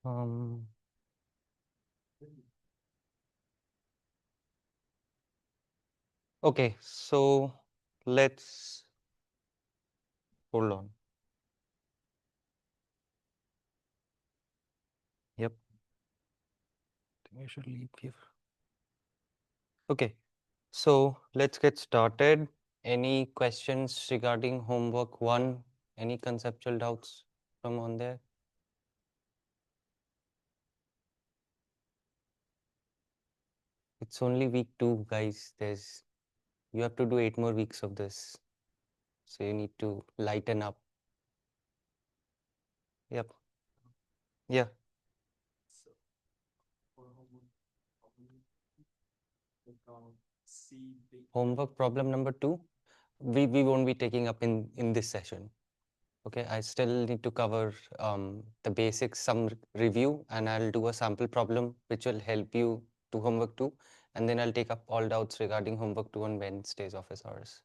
Um, okay, so let's hold on. Yep, I think I should leave here. Okay, so let's get started. Any questions regarding homework one? Any conceptual doubts from on there? It's only week two, guys. You have to do 8 more weeks of this. So you need to lighten up. Yep. Yeah. Homework problem number two, we won't be taking up in this session. Okay, I still need to cover the basics, some review, and I'll do a sample problem which will help you to homework two, and then I'll take up all doubts regarding homework two on Wednesday's office hours.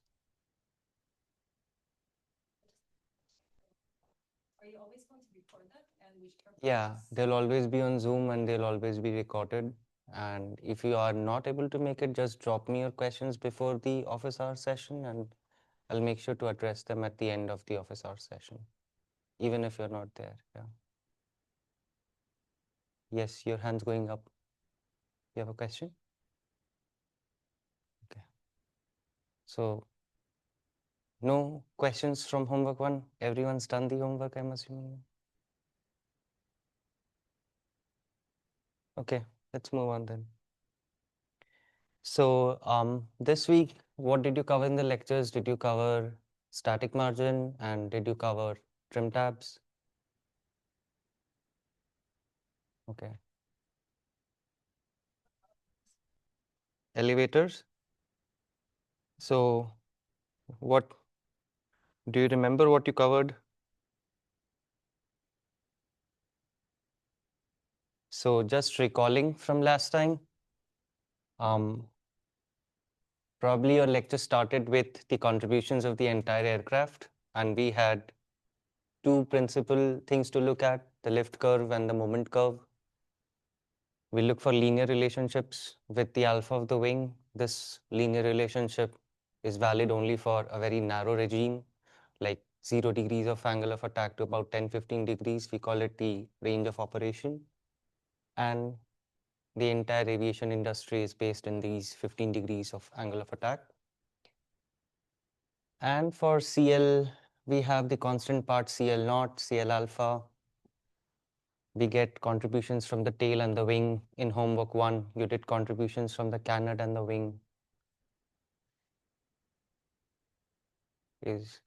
Yeah, they'll always be on Zoom and they'll always be recorded. And if you are not able to make it, just drop me your questions before the office hour session and I'll make sure to address them at the end of the office hour session, even if you're not there. Yeah. Yes, your hand's going up. You have a question? Okay. So, no questions from homework one? Everyone's done the homework, I'm assuming. Okay, let's move on then. So, this week, what did you cover in the lectures? Did you cover static margin and did you cover trim tabs? Okay. Elevators. So, what do you remember what you covered? So, just recalling from last time, um, probably your lecture started with the contributions of the entire aircraft, and we had two principal things to look at, the lift curve and the moment curve. We look for linear relationships with the alpha of the wing. This linear relationship is valid only for a very narrow regime, like 0 degrees of angle of attack to about 10-15 degrees. We call it the range of operation. And the entire aviation industry is based in these 15 degrees of angle of attack. And for CL, we have the constant part CL naught, CL alpha. We get contributions from the tail and the wing. In homework one, you did contributions from the canard and the wing. Is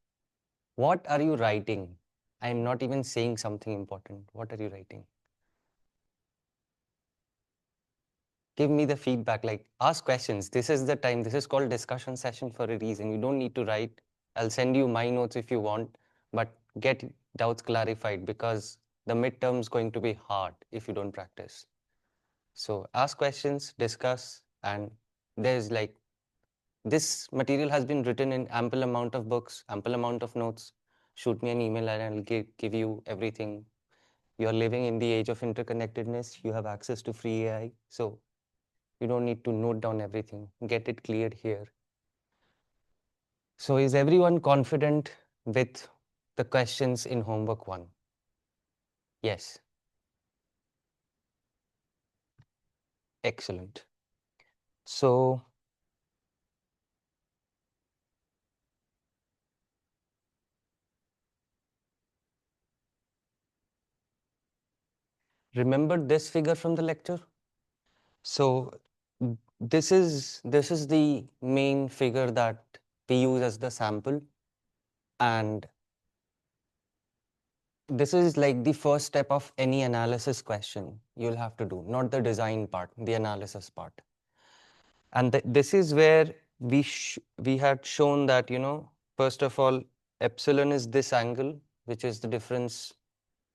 what are you writing? I'm not even saying something important. What are you writing? Give me the feedback, like ask questions. This is the time. This is called discussion session for a reason. You don't need to write. I'll send you my notes if you want, but get doubts clarified because the midterm is going to be hard if you don't practice. So ask questions, discuss, and there's like this material has been written in ample amount of books, ample amount of notes. Shoot me an email and I'll give you everything. You're living in the age of interconnectedness. You have access to free AI. So you don't need to note down everything. Get it cleared here. So is everyone confident with the questions in homework one? Yes. Excellent. So remember this figure from the lecture? So this is the main figure that we use as the sample, and this is like the first step of any analysis question you'll have to do, not the design part, the analysis part. And this is where we had shown that, first of all, epsilon is this angle, which is the difference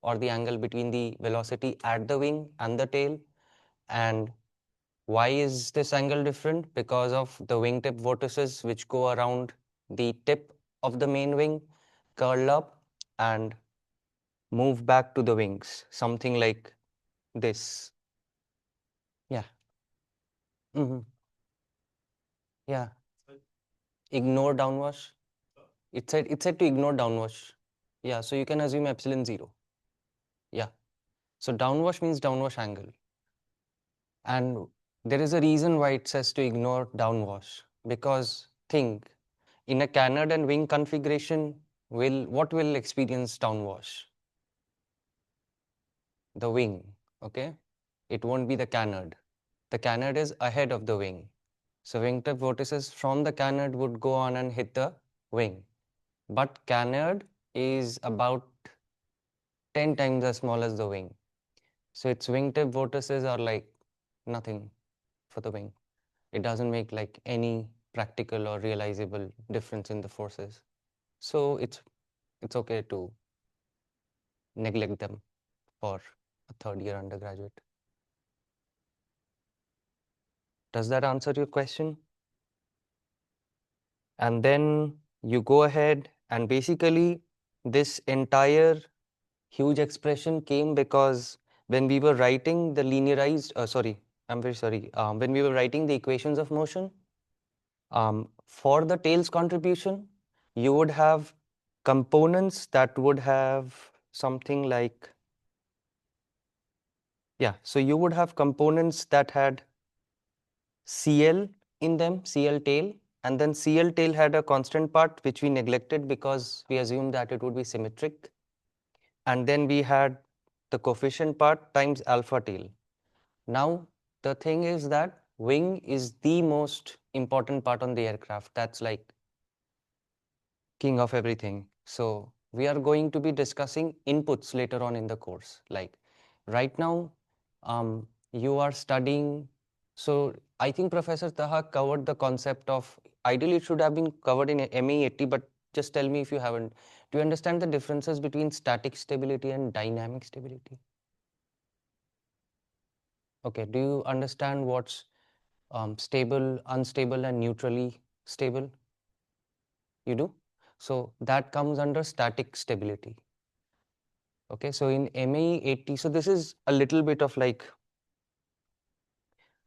or the angle between the velocity at the wing and the tail. And why is this angle different? Because of the wingtip vortices which go around the tip of the main wing, curl up and move back to the wings, something like this. Yeah. Hmm. Yeah. Ignore downwash. It said to ignore downwash. Yeah, so you can assume epsilon 0. Yeah. So downwash means downwash angle. And there is a reason why it says to ignore downwash. Because think, in a canard and wing configuration, what will experience downwash? The wing, okay? It won't be the canard. The canard is ahead of the wing. So wingtip vortices from the canard would go on and hit the wing. But canard is about 10 times as small as the wing. So its wingtip vortices are like nothing for the wing. It doesn't make like any practical or realizable difference in the forces. So it's okay to neglect them for a third year undergraduate. Does that answer your question? And then you go ahead and basically this entire huge expression came because when we were writing the linearized, I'm very sorry, when we were writing the equations of motion, for the tails contribution, you would have components that would have something like, yeah, so you would have components that had CL in them, CL tail, and then CL tail had a constant part which we neglected because we assumed that it would be symmetric. And then we had the coefficient part times alpha tail. Now, the thing is that wing is the most important part on the aircraft. That's like king of everything. So we are going to be discussing inputs later on in the course. Like right now, you are studying. So I think Professor Taha covered the concept of, ideally it should have been covered in MAE 80, but just tell me if you haven't. Do you understand the differences between static stability and dynamic stability? Okay, do you understand what's stable, unstable, and neutrally stable? You do? So that comes under static stability. Okay, so in MAE 80, so this is a little bit of like,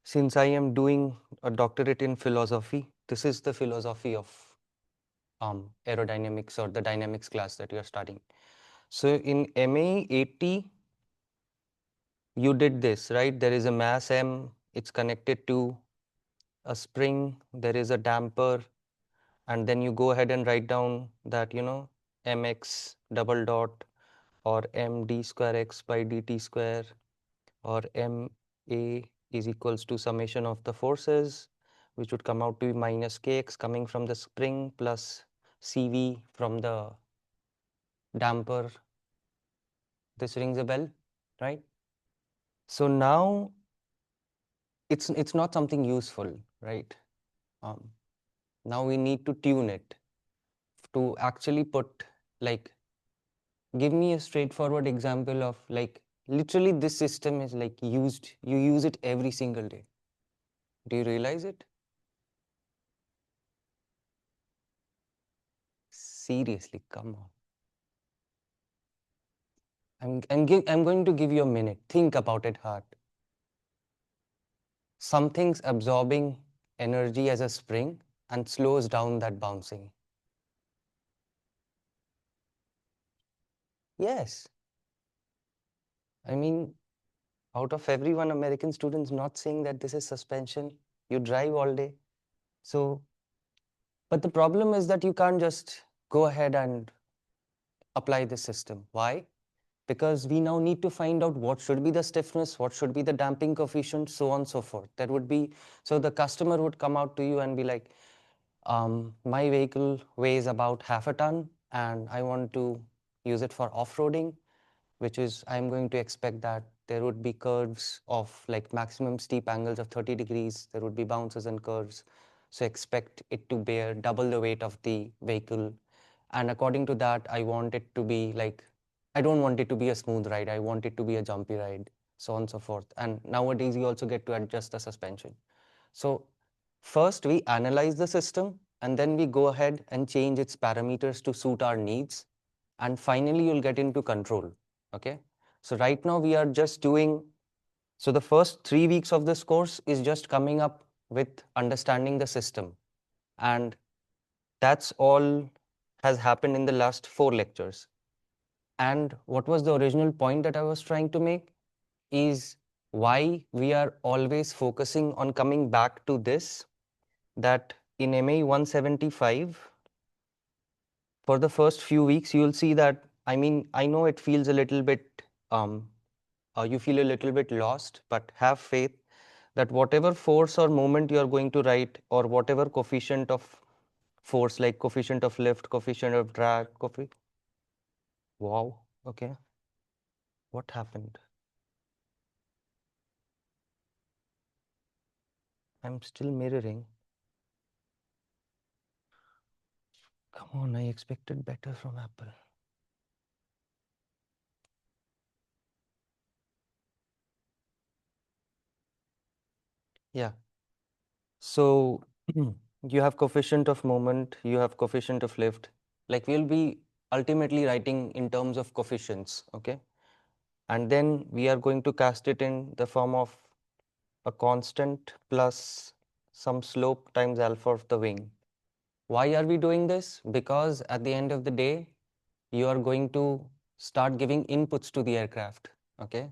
since I am doing a doctorate in philosophy, this is the philosophy of aerodynamics or the dynamics class that you're studying. So in MAE 80, you did this, right? There is a mass M, it's connected to a spring, there is a damper, and then you go ahead and write down that, mx double dot or md square x by dt square or ma is equals to summation of the forces, which would come out to be minus kx coming from the spring plus cv from the damper. This rings a bell, right? So now it's not something useful, right? Um, now we need to tune it to actually put, like, give me a straightforward example of, like, literally this system is like you use it every single day. Do you realize it? Seriously, come on. I'm going to give you a minute. Think about it hard. Something's absorbing energy as a spring and slows down that bouncing. Yes. I mean, out of everyone, American students not saying that this is suspension. You drive all day. So, but the problem is that you can't just go ahead and apply this system. Why? Because we now need to find out what should be the stiffness, what should be the damping coefficient, so on and so forth. That would be, so the customer would come out to you and be like, my vehicle weighs about half a ton and I want to use it for off-roading, which is, I'm going to expect that there would be curves of like maximum steep angles of 30 degrees. There would be bounces and curves. So expect it to bear double the weight of the vehicle. And according to that, I want it to be like, I don't want it to be a smooth ride. I want it to be a jumpy ride, so on and so forth. And nowadays, you also get to adjust the suspension. So first, we analyze the system, and then we go ahead and change its parameters to suit our needs. And finally, you'll get into control. Okay. So right now, we are just doing So the first 3 weeks of this course is just coming up with understanding the system. And that's all has happened in the last 4 lectures. And what was the original point that I was trying to make is why we are always focusing on coming back to this, that in MAE 175, for the first few weeks, you'll see that, I mean, I know it feels a little bit, you feel a little bit lost, but have faith that whatever force or moment you're going to write, or whatever coefficient of force, like coefficient of lift, coefficient of drag, wow, okay, what happened? I'm still mirroring. Come on, I expected better from Apple. Yeah. So you have coefficient of moment, you have coefficient of lift. Like we'll be ultimately writing in terms of coefficients, okay? And then we are going to cast it in the form of a constant plus some slope times alpha of the wing. Why are we doing this? Because at the end of the day, you are going to start giving inputs to the aircraft, okay?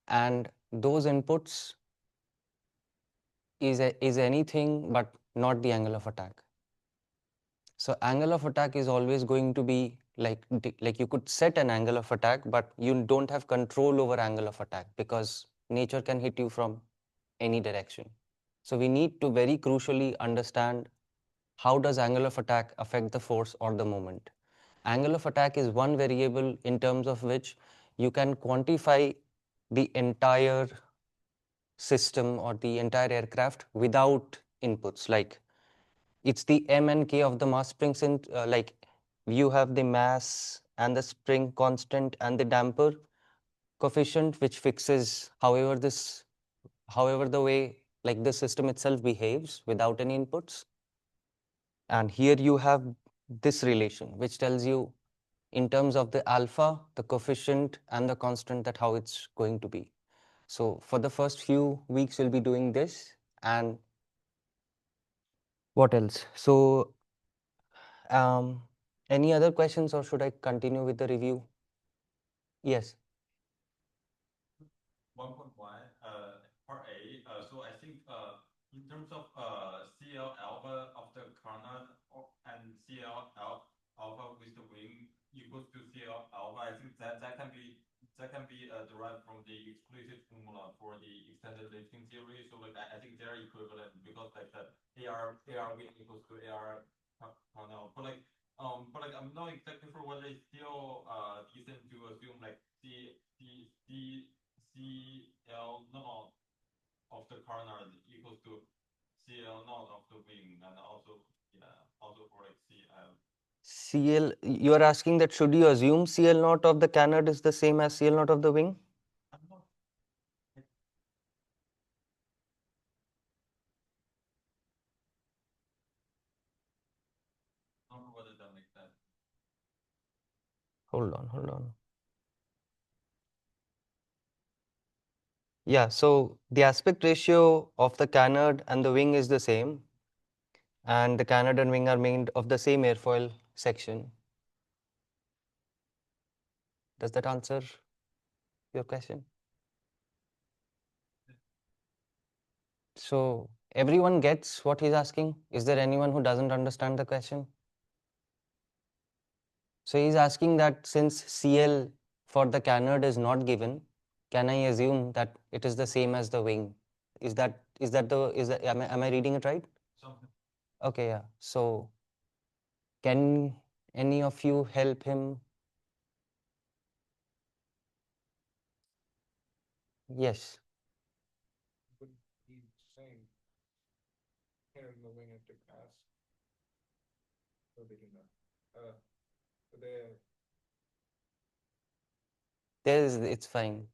And those inputs is anything but not the angle of attack. So angle of attack is always going to be like you could set an angle of attack, but you don't have control over angle of attack because nature can hit you from any direction. So we need to very crucially understand how does angle of attack affect the force or the moment. Angle of attack is one variable in terms of which you can quantify the entire system or the entire aircraft without inputs. Like it's the m and k of the mass springs in like you have the mass and the spring constant and the damper coefficient which fixes however the way like the system itself behaves without any inputs. And here you have this relation which tells you in terms of the alpha, the coefficient and the constant, that how it's going to be. So for the first few weeks we'll be doing this. And what else? So um, any other questions, or should I continue with the review? Yes. 1.1, part A. So I think in terms of CL alpha of the Carnot and CL alpha with the wing equals to CL alpha, I think that can be derived from the explicit formula for the extended lifting theory. So like I think they're equivalent because like the AR wing equals to AR Carnot. But like I'm not exactly sure whether it's still decent to assume like CL naught of the corner equals to CL naught of the wing, and also for like CL. CL, you are asking that should you assume CL naught of the canard is the same as CL naught of the wing? I'm not. I don't know whether that makes sense. Hold on, hold on. Yeah, so the aspect ratio of the canard and the wing is the same, and the canard and wing are made of the same airfoil section. Does that answer your question? So everyone gets what he's asking? Is there anyone who doesn't understand the question? So he's asking that since CL for the canard is not given, can I assume that it is the same as the wing? Am I reading it right? Something. Okay, yeah. So can any of you help him? Yes. Would be saying here in the wing at the pass. So they can they It's fine.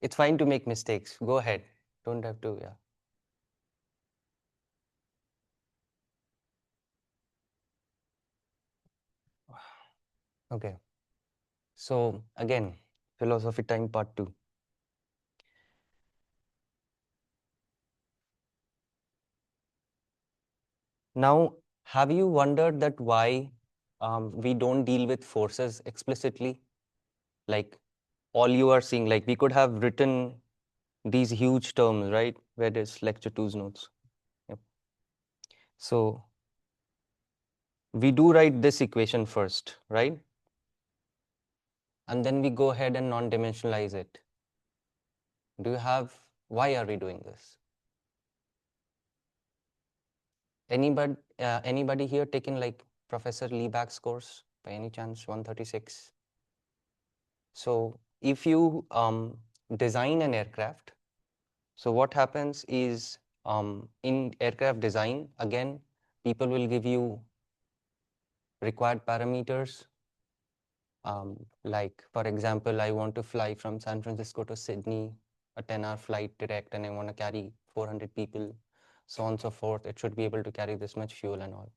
It's fine to make mistakes. Go ahead. Don't have to, yeah. Okay. So again, philosophy time part 2. Now, have you wondered that why we don't deal with forces explicitly? Like all you are seeing, like we could have written these huge terms, right? Where there's lecture two's notes. Yep. So we do write this equation first, right? And then we go ahead and non-dimensionalize it. Do you have, why are we doing this? Anybody here taken like Professor Lieback's course by any chance, 136? So if you design an aircraft, so what happens is in aircraft design, again, people will give you required parameters. Like, for example, I want to fly from San Francisco to Sydney, a 10-hour flight direct, and I want to carry 400 people, so on and so forth. It should be able to carry this much fuel and all.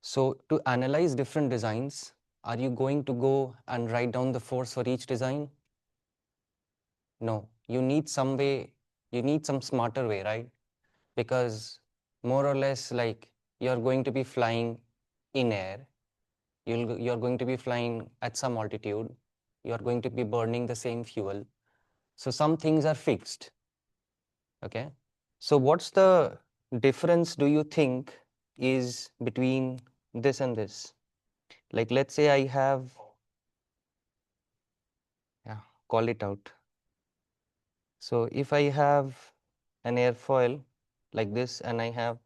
So to analyze different designs, are you going to go and write down the force for each design? No, you need some way, you need some smarter way, right? Because more or less like you're going to be flying in air, you're going to be flying at some altitude, you're going to be burning the same fuel. So some things are fixed, okay? So what's the difference do you think is between this and this? Like let's say I have, yeah, call it out. So if I have an airfoil like this and I have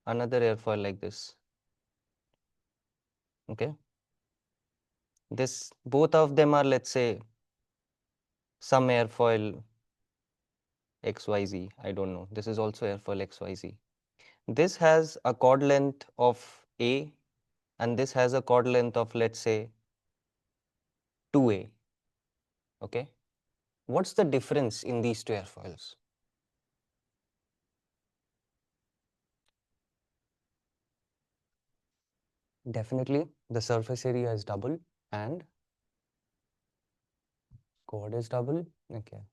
another airfoil like this, okay? This, both of them are, let's say, some airfoil XYZ, I don't know. This is also airfoil XYZ. This has a chord length of A and this has a chord length of, let's say, 2A, okay? What's the difference in these two airfoils? Definitely, the surface area is double and chord is double, okay?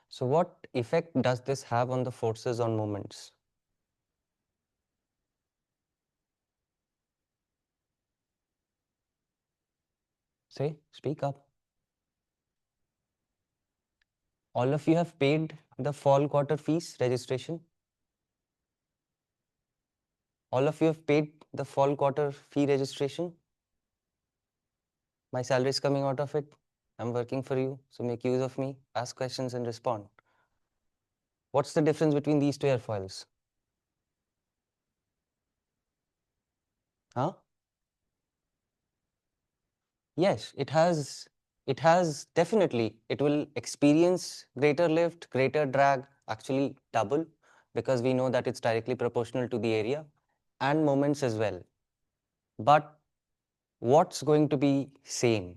So what effect does this have on the forces on moments? Say, speak up. All of you have paid the fall quarter fees registration? All of you have paid the fall quarter fee registration? My salary is coming out of it. I'm working for you, so make use of me, ask questions and respond. What's the difference between these two airfoils? Huh? Yes, it has definitely, it will experience greater lift, greater drag, actually double, because we know that it's directly proportional to the area and moments as well. But what's going to be same?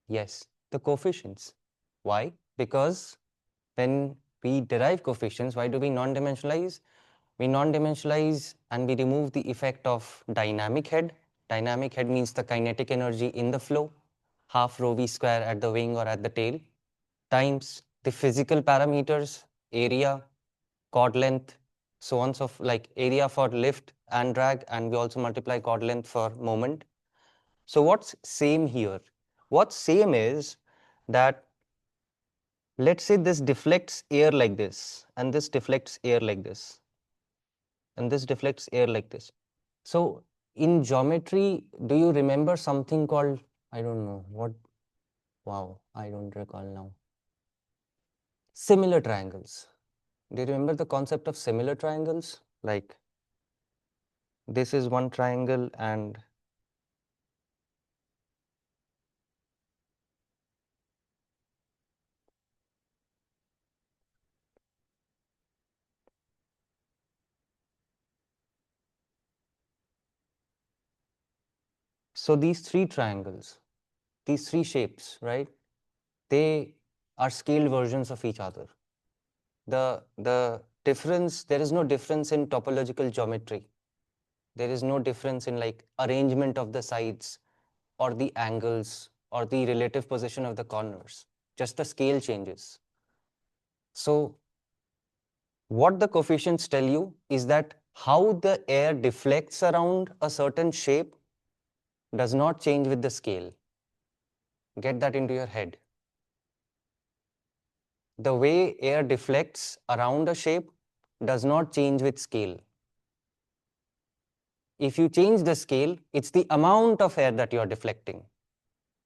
Yes, the coefficients. Why? Because when we derive coefficients, why do we non-dimensionalize? We non-dimensionalize and we remove the effect of dynamic head. Dynamic head means the kinetic energy in the flow, half rho v square at the wing or at the tail, times the physical parameters, area, chord length, so on, so like area for lift and drag, and we also multiply chord length for moment. So what's same here? What's same is that let's say this deflects air like this, and this deflects air like this, and this deflects air like this. So in geometry, do you remember something called, I don't know what, wow, I don't recall now. Similar triangles. Do you remember the concept of similar triangles? Like this is one triangle and so these three triangles, these three shapes, right? They are scaled versions of each other. The difference, there is no difference in topological geometry. There is no difference in like arrangement of the sides or the angles or the relative position of the corners. Just the scale changes. So what the coefficients tell you is that how the air deflects around a certain shape does not change with the scale. Get that into your head. The way air deflects around a shape does not change with scale. If you change the scale, it's the amount of air that you are deflecting.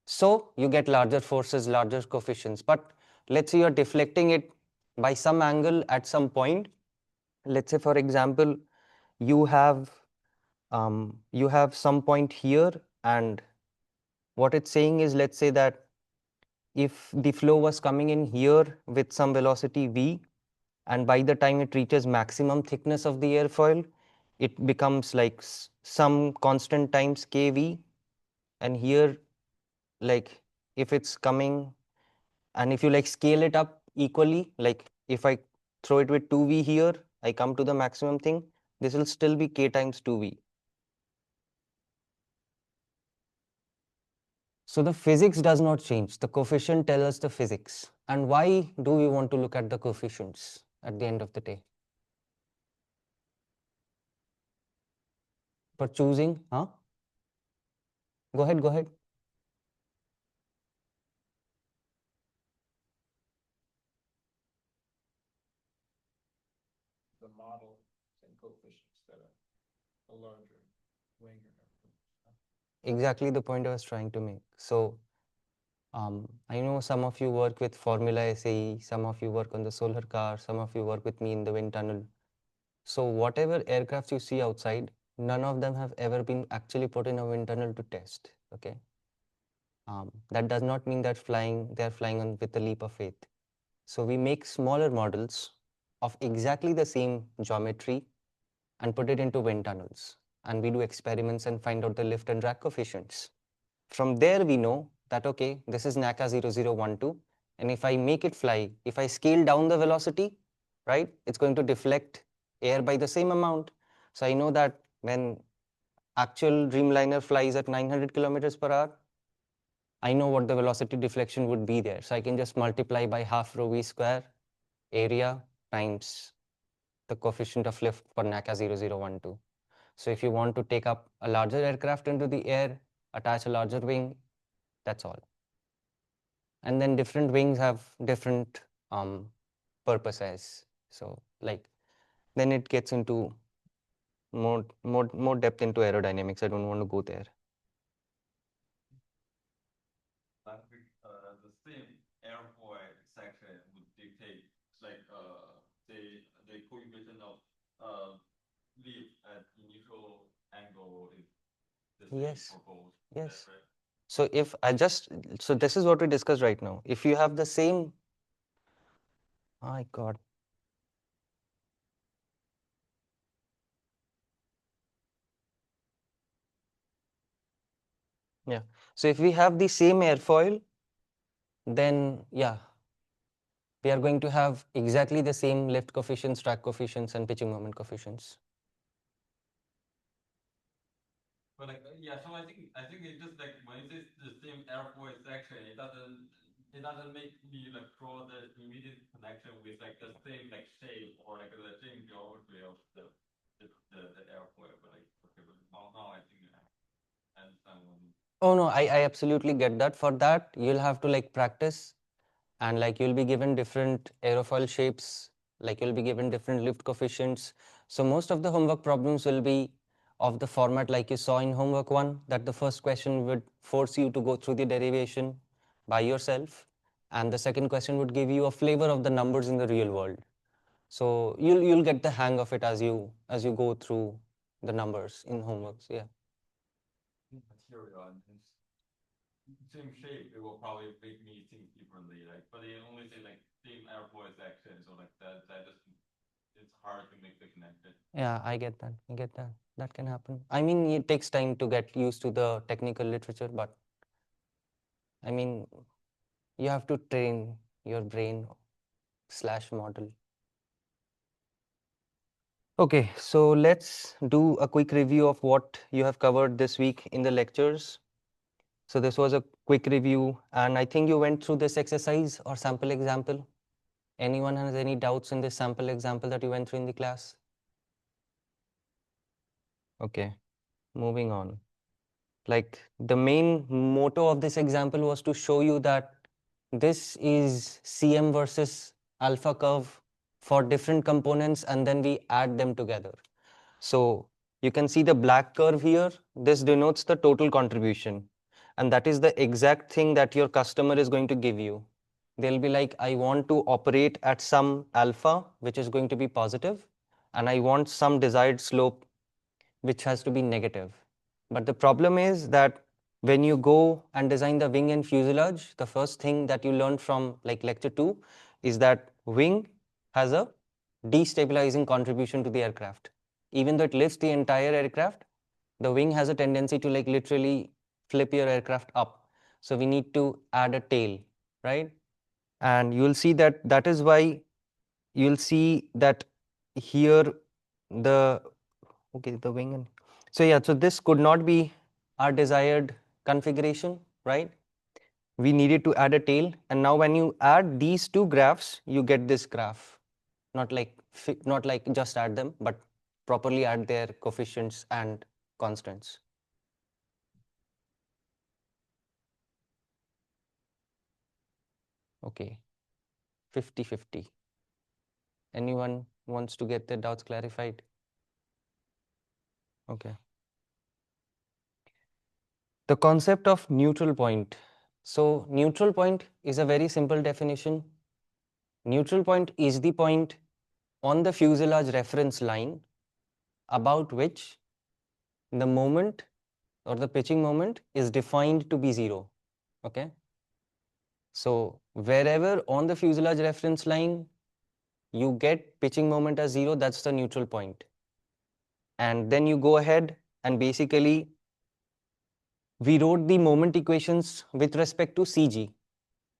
So you get larger forces, larger coefficients. But let's say you're deflecting it by some angle at some point. Let's say, for example, you have some point here, and what it's saying is, let's say that if the flow was coming in here with some velocity v, and by the time it reaches maximum thickness of the airfoil, it becomes like some constant times kv, and here, like, if it's coming, and if you like scale it up equally, like if I throw it with 2v here, I come to the maximum thing, this will still be k times 2v. So the physics does not change. The coefficient tells us the physics. And why do we want to look at the coefficients at the end of the day? For choosing, huh? Go ahead, go ahead. The model and coefficients that a larger wing or Exactly the point I was trying to make. So I know some of you work with Formula SAE, some of you work on the solar car, some of you work with me in the wind tunnel. So whatever aircrafts you see outside, none of them have ever been actually put in a wind tunnel to test. Okay. That does not mean that they're flying on with a leap of faith. So we make smaller models of exactly the same geometry and put it into wind tunnels. And we do experiments and find out the lift and drag coefficients. From there, we know that, okay, this is NACA 0012. And if I make it fly, if I scale down the velocity, right, it's going to deflect air by the same amount. So I know that when actual Dreamliner flies at 900 kilometers per hour, I know what the velocity deflection would be there. So I can just multiply by half rho v square area times the coefficient of lift for NACA 0012. So if you want to take up a larger aircraft into the air, attach a larger wing, that's all. And then different wings have different purposes. So like, then it gets into more depth into aerodynamics. I don't want to go there. The same airfoil section would dictate like the coefficient of lift at initial angle is the same Yes. for both. Yes. Right? So if I just, so this is what we discussed right now. If you have the same, my God. Yeah. So if we have the same airfoil, then yeah, we are going to have exactly the same lift coefficients, drag coefficients, and pitching moment coefficients. But like yeah, so I think it's just like when it is the same airfoil section, it doesn't make me like draw the immediate connection with like the same like shape or like the same geometry of the airfoil. But like okay, but now I think I understand what. Oh no, I absolutely get that. For that, you'll have to like practice, and like you'll be given different aerofoil shapes, like you'll be given different lift coefficients. So most of the homework problems will be of the format like you saw in homework 1, that the first question would force you to go through the derivation by yourself, and the second question would give you a flavor of the numbers in the real world. So you'll get the hang of it as you go through the numbers in homeworks. Yeah. Material and same shape, it will probably make me think differently. Like, but they only say like same airfoil section, so like that just it's hard to make the connection. Yeah, I get that. I get that. That can happen. I mean, it takes time to get used to the technical literature, but I mean, you have to train your brain slash model. Okay, so let's do a quick review of what you have covered this week in the lectures. So this was a quick review, and I think you went through this exercise or sample example. Anyone has any doubts in this sample example that you went through in the class? Okay, moving on. Like the main motto of this example was to show you that this is CM versus alpha curve for different components, and then we add them together. So you can see the black curve here. This denotes the total contribution. And that is the exact thing that your customer is going to give you. They'll be like, I want to operate at some alpha, which is going to be positive, and I want some desired slope, which has to be negative. But the problem is that when you go and design the wing and fuselage, the first thing that you learn from like lecture 2 is that wing has a destabilizing contribution to the aircraft. Even though it lifts the entire aircraft, the wing has a tendency to like literally flip your aircraft up. So we need to add a tail, right? And you'll see that that is why you'll see that here the okay, the wing and so yeah, so this could not be our desired configuration, right? We needed to add a tail, and now when you add these two graphs, you get this graph. Not like just add them, but properly add their coefficients and constants. Okay, 50-50. Anyone wants to get their doubts clarified? Okay. The concept of neutral point. So neutral point is a very simple definition. Neutral point is the point on the fuselage reference line about which the moment or the pitching moment is defined to be 0. Okay. So wherever on the fuselage reference line you get pitching moment as 0, that's the neutral point. And then you go ahead and basically we wrote the moment equations with respect to CG.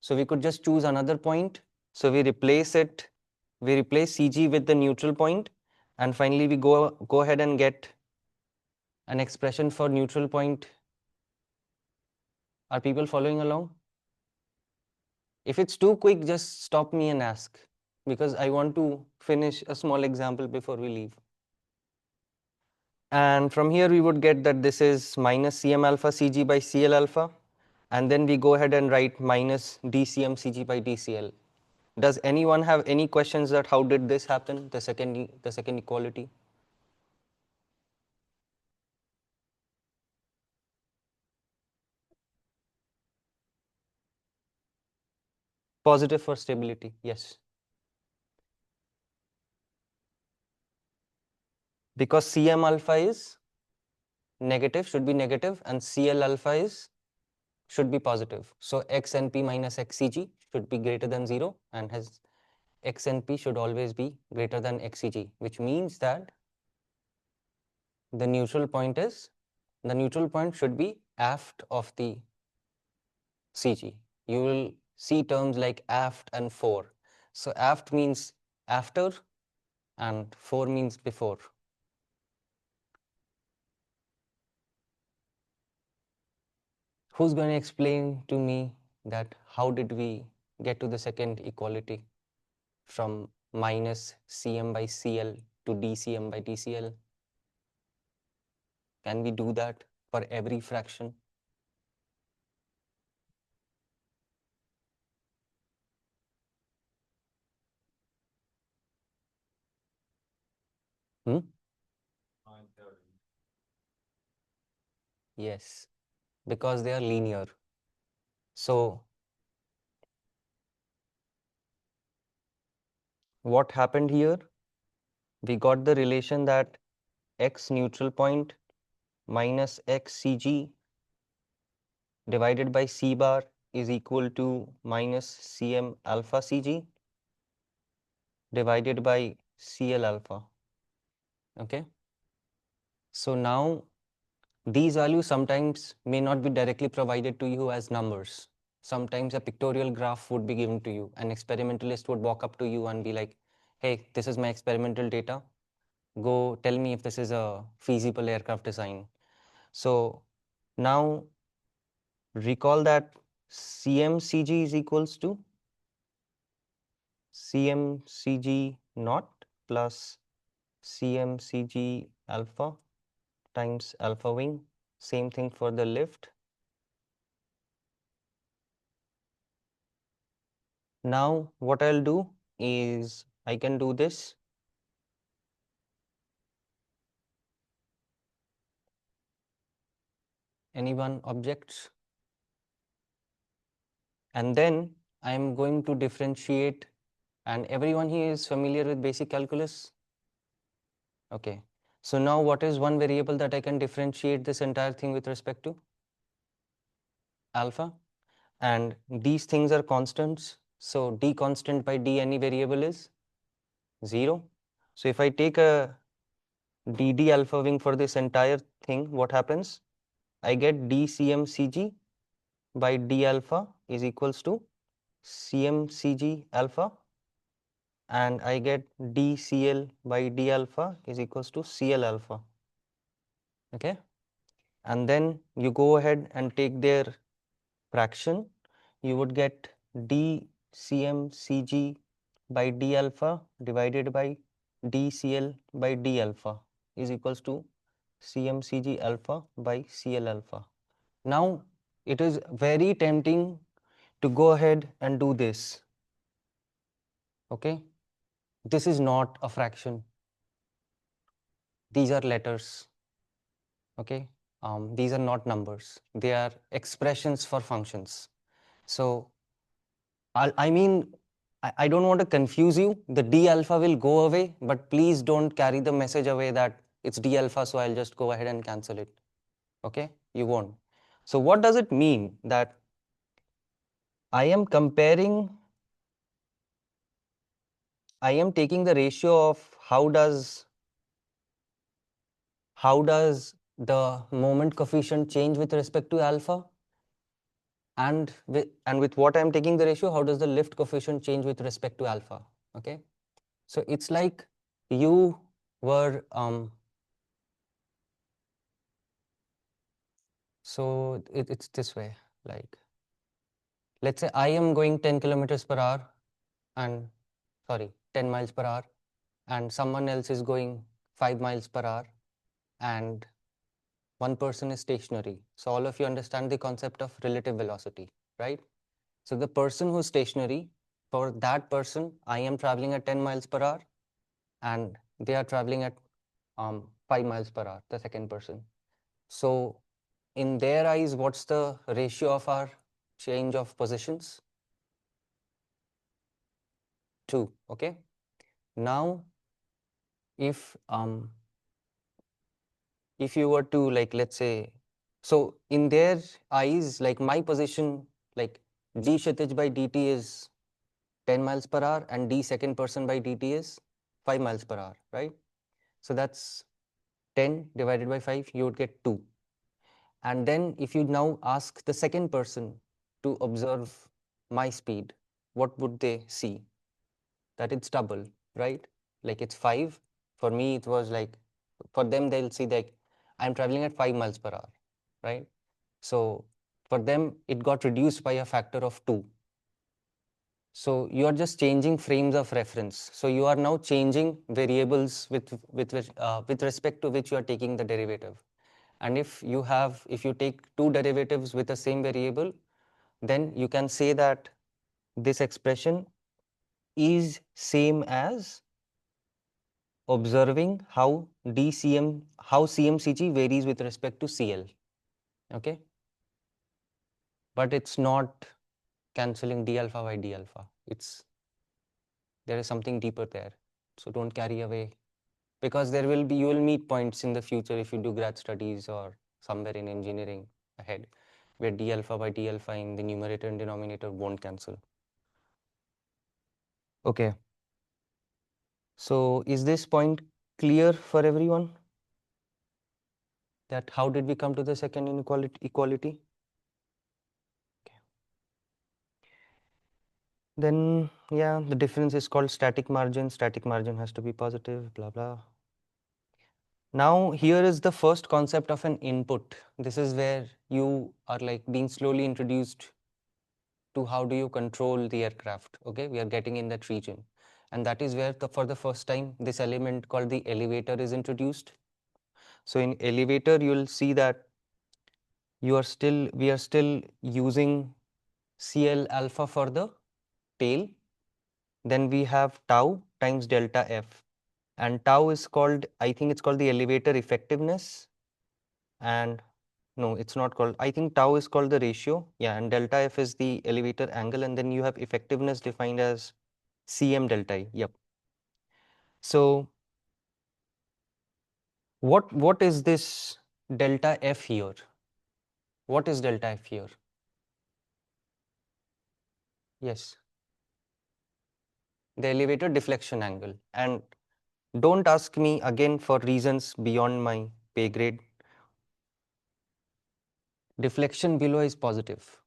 So we could just choose another point. So we replace CG with the neutral point, and finally we go ahead and get an expression for neutral point. Are people following along? If it's too quick, just stop me and ask, because I want to finish a small example before we leave. And from here we would get that this is minus CM alpha CG by CL alpha, and then we go ahead and write minus DCM CG by DCL. Does anyone have any questions that how did this happen, the second equality? Positive for stability, yes. Because CM alpha is negative, should be negative, and CL alpha is should be positive. So XNP minus XCG should be greater than 0, and has XNP should always be greater than XCG, which means that the neutral point should be aft of the CG. You will see terms like aft and fore. So aft means after and fore means before. Who's going to explain to me that how did we get to the second equality from minus Cm by Cl to dCm by dCl? Can we do that for every fraction? Hmm? Yes, because they are linear. So what happened here? We got the relation that x neutral point minus xCg divided by C bar is equal to minus Cm alpha Cg divided by Cl alpha. Okay. So now these values sometimes may not be directly provided to you as numbers. Sometimes a pictorial graph would be given to you. An experimentalist would walk up to you and be like, hey, this is my experimental data. Go tell me if this is a feasible aircraft design. So now recall that CMCG is equals to CMCG naught plus CMCG alpha times alpha wing. Same thing for the lift. Now what I'll do is I can do this. Anyone objects? And then I'm going to differentiate, and everyone here is familiar with basic calculus? Okay. So now what is one variable that I can differentiate this entire thing with respect to? Alpha. And these things are constants. So d constant by d any variable is 0. So if I take a dd alpha wing for this entire thing, what happens? I get dcmcg by d alpha is equals to cmcg alpha, and I get dcl by d alpha is equals to cl alpha. Okay. And then you go ahead and take their fraction, you would get dCmCg by d alpha divided by dCl by d alpha is equals to CmCg alpha by Cl alpha. Now it is very tempting to go ahead and do this. Okay, this is not a fraction. These are letters. Okay, these are not numbers. They are expressions for functions. So I mean, I don't want to confuse you. The d alpha will go away, but please don't carry the message away that it's d alpha, so I'll just go ahead and cancel it. Okay, you won't. So what does it mean that I am comparing, I am taking the ratio of how does the moment coefficient change with respect to alpha, and with what I am taking the ratio, how does the lift coefficient change with respect to alpha? Okay, so it's like you were so it's this way, like let's say I am going 10 kilometers per hour and 10 miles per hour, and someone else is going 5 miles per hour, and one person is stationary. So all of you understand the concept of relative velocity, right? So the person who's stationary, for that person, I am traveling at 10 miles per hour and they are traveling at 5 miles per hour, the second person. So in their eyes, what's the ratio of our change of positions? 2. Okay. Now, if you were to, like, let's say, so in their eyes, like my position, like d Kshitij by dt is 10 miles per hour and d second person by dt is 5 miles per hour, right? So that's 10 divided by 5, you would get 2. And then if you now ask the second person to observe my speed, what would they see? That it's double, right? Like it's 5. For me, it was like, for them, they'll see like I'm traveling at 5 miles per hour, right? So for them, it got reduced by a factor of 2. So you are just changing frames of reference. So you are now changing variables with respect to which you are taking the derivative. And if you take two derivatives with the same variable, then you can say that this expression is same as observing how CMCG varies with respect to CL. Okay, but it's not cancelling d alpha by d alpha. There is something deeper there. So don't carry away, because you will meet points in the future if you do grad studies or somewhere in engineering ahead, where d alpha by d alpha in the numerator and denominator won't cancel. Okay. So is this point clear for everyone? That how did we come to the second equality? Okay. Then yeah, the difference is called static margin. Static margin has to be positive, blah blah. Now here is the first concept of an input. This is where you are like being slowly introduced to how do you control the aircraft. Okay, we are getting in that region. And that is where for the first time this element called the elevator is introduced. So in elevator, you'll see that we are still using CL alpha for the tail. Then we have tau times delta F. And tau is called, I think it's called the elevator effectiveness. And no, it's not called, I think tau is called the ratio. Yeah, and delta F is the elevator angle. And then you have effectiveness defined as Cm delta I. Yep. So what is this delta F here? What is delta F here? Yes, the elevator deflection angle. And don't ask me again for reasons beyond my pay grade. Deflection below is positive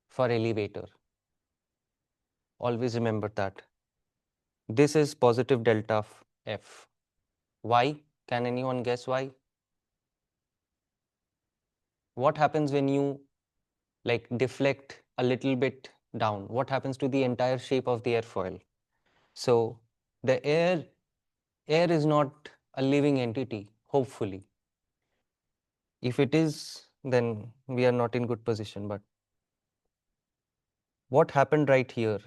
for elevator. Always remember that. This is positive delta F. Why? Can anyone guess why? What happens when you like deflect a little bit down? What happens to the entire shape of the airfoil? So the air is not a living entity, hopefully. If it is, then we are not in good position. But what happened right here?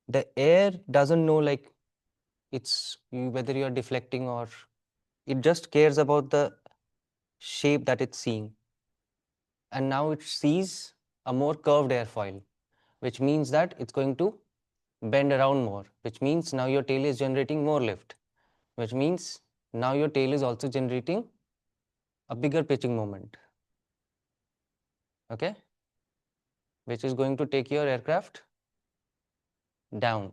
The air doesn't know like whether you're deflecting or it just cares about the shape that it's seeing. And now it sees a more curved airfoil, which means that it's going to bend around more, which means now your tail is generating more lift, which means now your tail is also generating a bigger pitching moment. Okay? Which is going to take your aircraft down.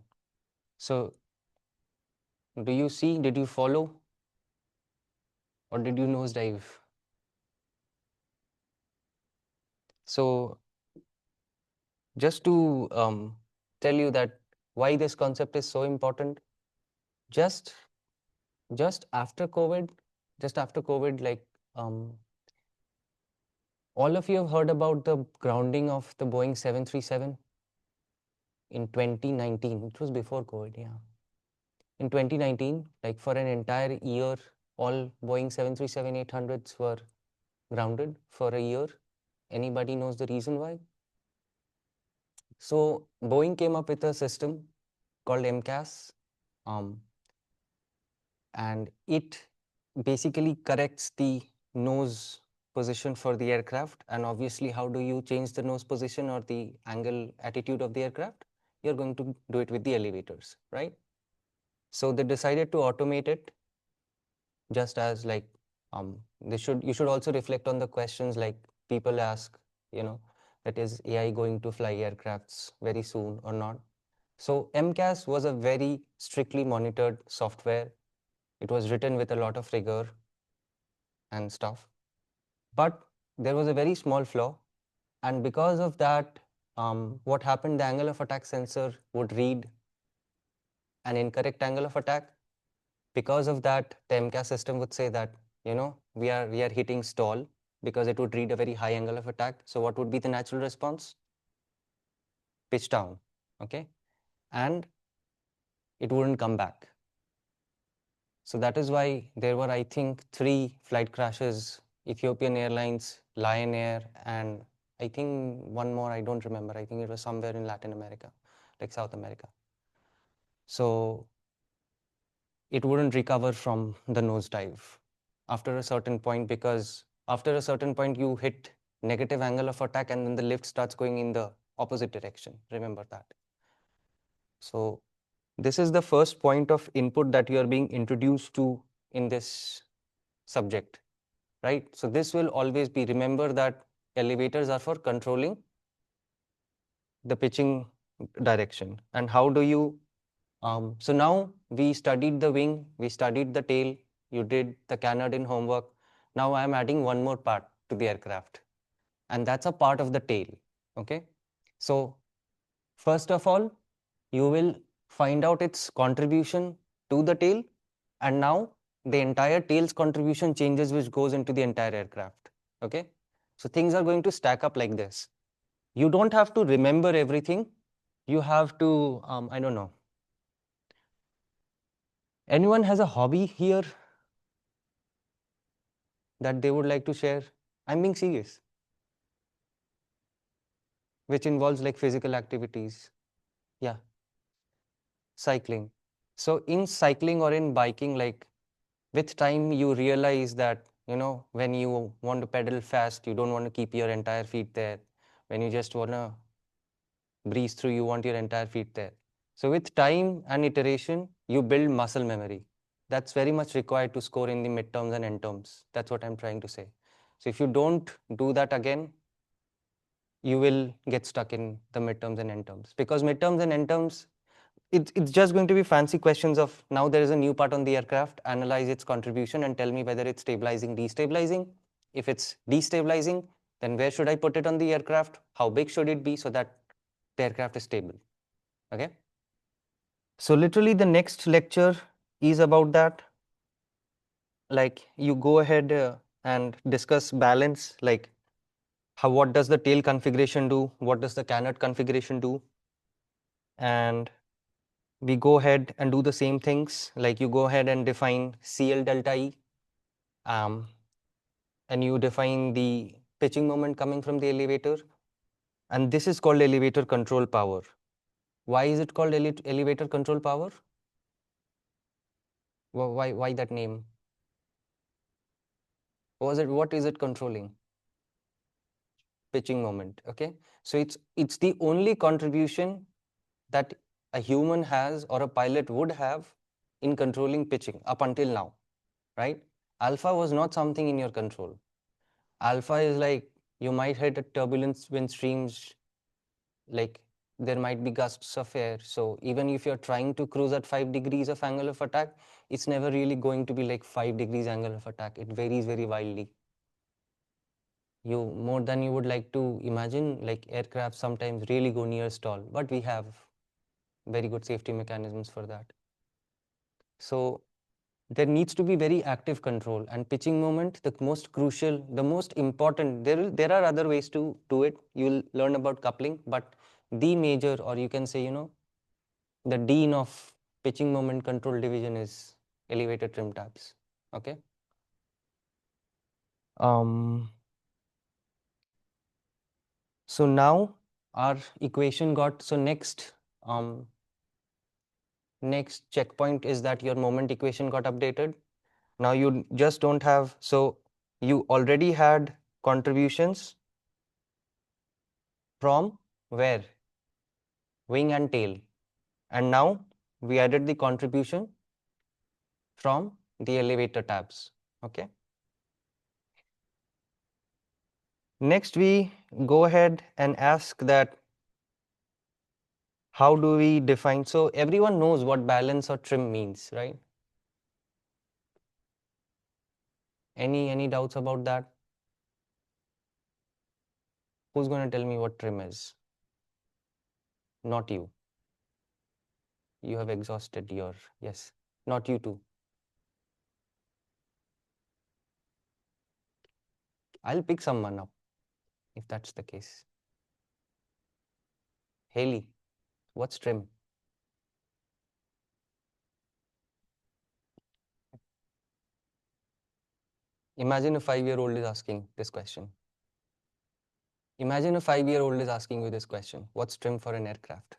So, do you see? Did you follow? Or did you nosedive? So, just to tell you that why this concept is so important, just after COVID, like all of you have heard about the grounding of the Boeing 737 in 2019. It was before COVID, yeah. In 2019, like for an entire year, all Boeing 737-800s were grounded for a year. Anybody knows the reason why? So Boeing came up with a system called MCAS, and it basically corrects the nose position for the aircraft. And obviously, how do you change the nose position or the angle attitude of the aircraft? You're going to do it with the elevators, right? So they decided to automate it, just as like you should also reflect on the questions like people ask, that is AI going to fly aircrafts very soon or not? So MCAS was a very strictly monitored software. It was written with a lot of rigor and stuff. But there was a very small flaw. And because of that, what happened, the angle of attack sensor would read an incorrect angle of attack. Because of that, the MCAS system would say that, we are hitting stall, because it would read a very high angle of attack. So what would be the natural response? Pitch down, okay? And it wouldn't come back. So that is why there were, I think, 3 flight crashes: Ethiopian Airlines, Lion Air, and I think one more, I don't remember. I think it was somewhere in Latin America, like South America. So it wouldn't recover from the nosedive after a certain point, because after a certain point you hit negative angle of attack and then the lift starts going in the opposite direction. Remember that. So this is the first point of input that you are being introduced to in this subject, right? So this will always be, remember that elevators are for controlling the pitching direction. And how do you, so now we studied the wing, we studied the tail, you did the canard in homework. Now I'm adding one more part to the aircraft, and that's a part of the tail, okay? So first of all, you will find out its contribution to the tail, and now the entire tail's contribution changes, which goes into the entire aircraft, okay? So things are going to stack up like this. You don't have to remember everything. You have to, I don't know. Anyone has a hobby here that they would like to share? I'm being serious. Which involves like physical activities. Yeah, cycling. So in cycling or in biking, like with time you realize that, when you want to pedal fast, you don't want to keep your entire feet there. When you just want to breeze through, you want your entire feet there. So with time and iteration, you build muscle memory. That's very much required to score in the midterms and end terms. That's what I'm trying to say. So if you don't do that again, you will get stuck in the midterms and end terms, because midterms and end terms, it's just going to be fancy questions of, now there is a new part on the aircraft, analyze its contribution and tell me whether it's stabilizing, destabilizing. If it's destabilizing, then where should I put it on the aircraft? How big should it be so that the aircraft is stable? Okay. So literally the next lecture is about that. Like you go ahead and discuss balance, like what does the tail configuration do? What does the canard configuration do? And we go ahead and do the same things. Like you go ahead and define CL delta E, and you define the pitching moment coming from the elevator. And this is called elevator control power. Why is it called elevator control power? Why that name? What is it controlling? Pitching moment. Okay. So it's the only contribution that a human has or a pilot would have in controlling pitching up until now, right? Alpha was not something in your control. Alpha is like you might hit a turbulence wind streams, like there might be gusts of air. So even if you're trying to cruise at 5 degrees of angle of attack, it's never really going to be like 5 degrees angle of attack. It varies very wildly. You more than you would like to imagine, like aircraft sometimes really go near stall, but we have very good safety mechanisms for that. So there needs to be very active control, and pitching moment, the most crucial, the most important. There are other ways to do it. You'll learn about coupling, but the major, or you can say, the dean of pitching moment control division is elevator trim tabs. Okay. So now our equation got, so next checkpoint is that your moment equation got updated. Now you just don't have, so you already had contributions from where? Wing and tail. And now we added the contribution from the elevator tabs. Okay. Next, we go ahead and ask that how do we define? So everyone knows what balance or trim means, right? Any doubts about that? Who's going to tell me what trim is? Not you. You have exhausted your, yes, not you too. I'll pick someone up if that's the case. Haley, what's trim? Imagine a 5-year-old is asking this question. Imagine a 5-year-old is asking you this question. What's trim for an aircraft?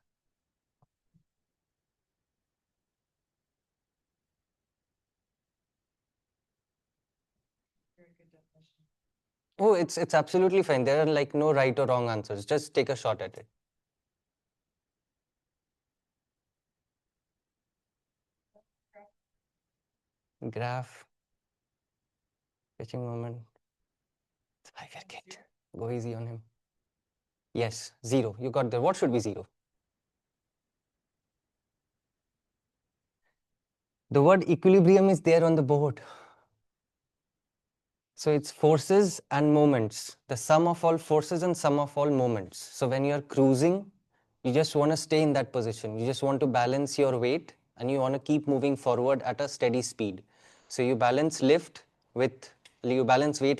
Very good definition. Oh, it's absolutely fine. There are like no right or wrong answers. Just take a shot at it. Graph, pitching moment. It's a 5-year kid. Go easy on him. Yes, 0. You got there. What should be 0? The word equilibrium is there on the board. So it's forces and moments, the sum of all forces and sum of all moments. So when you're cruising, you just want to stay in that position. You just want to balance your weight and you want to keep moving forward at a steady speed. So you balance weight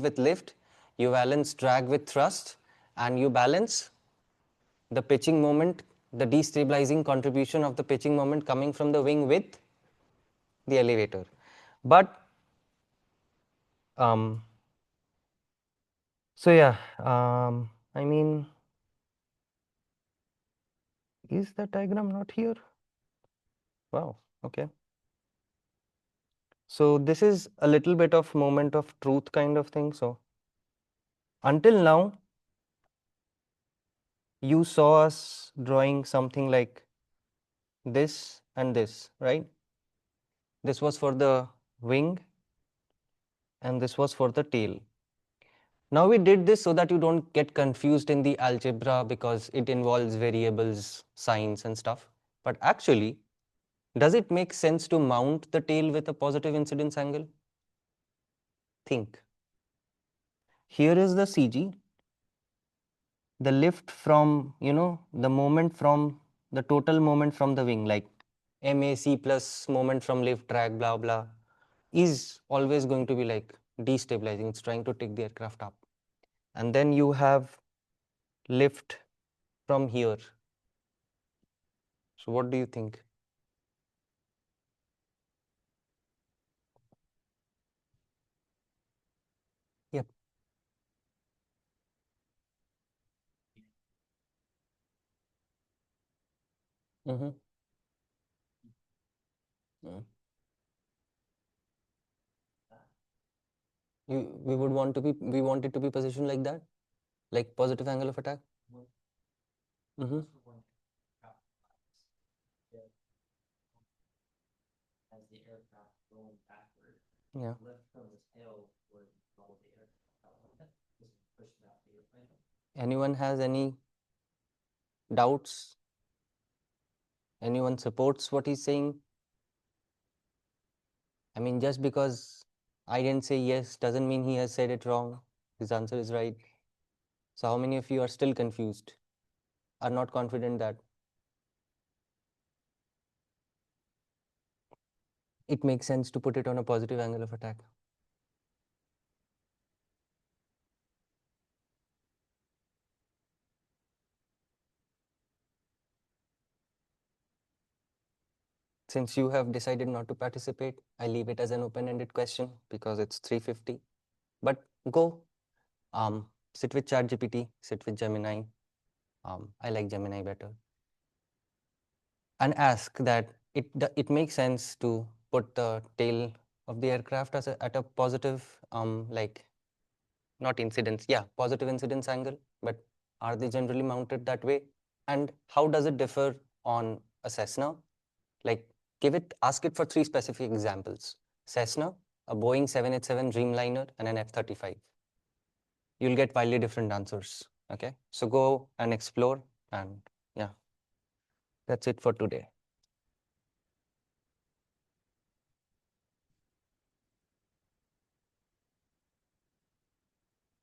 with lift, You balance drag with thrust, and you balance the pitching moment, the destabilizing contribution of the pitching moment coming from the wing with the elevator. But so yeah, I mean, is the diagram not here? Wow, okay. So this is a little bit of moment of truth kind of thing. So until now, you saw us drawing something like this and this, right? This was for the wing and this was for the tail. Now we did this so that you don't get confused in the algebra because it involves variables, signs and stuff. But actually, does it make sense to mount the tail with a positive incidence angle? Think. Here is the CG, the lift from, the moment from the total moment from the wing, like MAC plus moment from lift, drag, blah, blah, is always going to be like destabilizing. It's trying to take the aircraft up. And then you have lift from here. So what do you think? Yep. Mm-hmm. Mm. We would want to be, we want it to be positioned like that, like positive angle of attack. Mm-hmm. As the aircraft rolling backward, Yeah. lift from the tail would roll the aircraft, just push it out the airplane. Anyone has any doubts? Anyone supports what he's saying? I mean, just because I didn't say yes doesn't mean he has said it wrong. His answer is right. So how many of you are still confused? Are not confident that it makes sense to put it on a positive angle of attack? Since you have decided not to participate, I leave it as an open-ended question because it's 350. But go, sit with ChatGPT, sit with Gemini. I like Gemini better. And ask that it makes sense to put the tail of the aircraft as at a positive, like not incidence, yeah, positive incidence angle, but are they generally mounted that way? And how does it differ on a Cessna? Like, ask it for 3 specific examples. Cessna, a Boeing 787 Dreamliner, and an F-35. You'll get wildly different answers, okay? So go and explore, and yeah, that's it for today.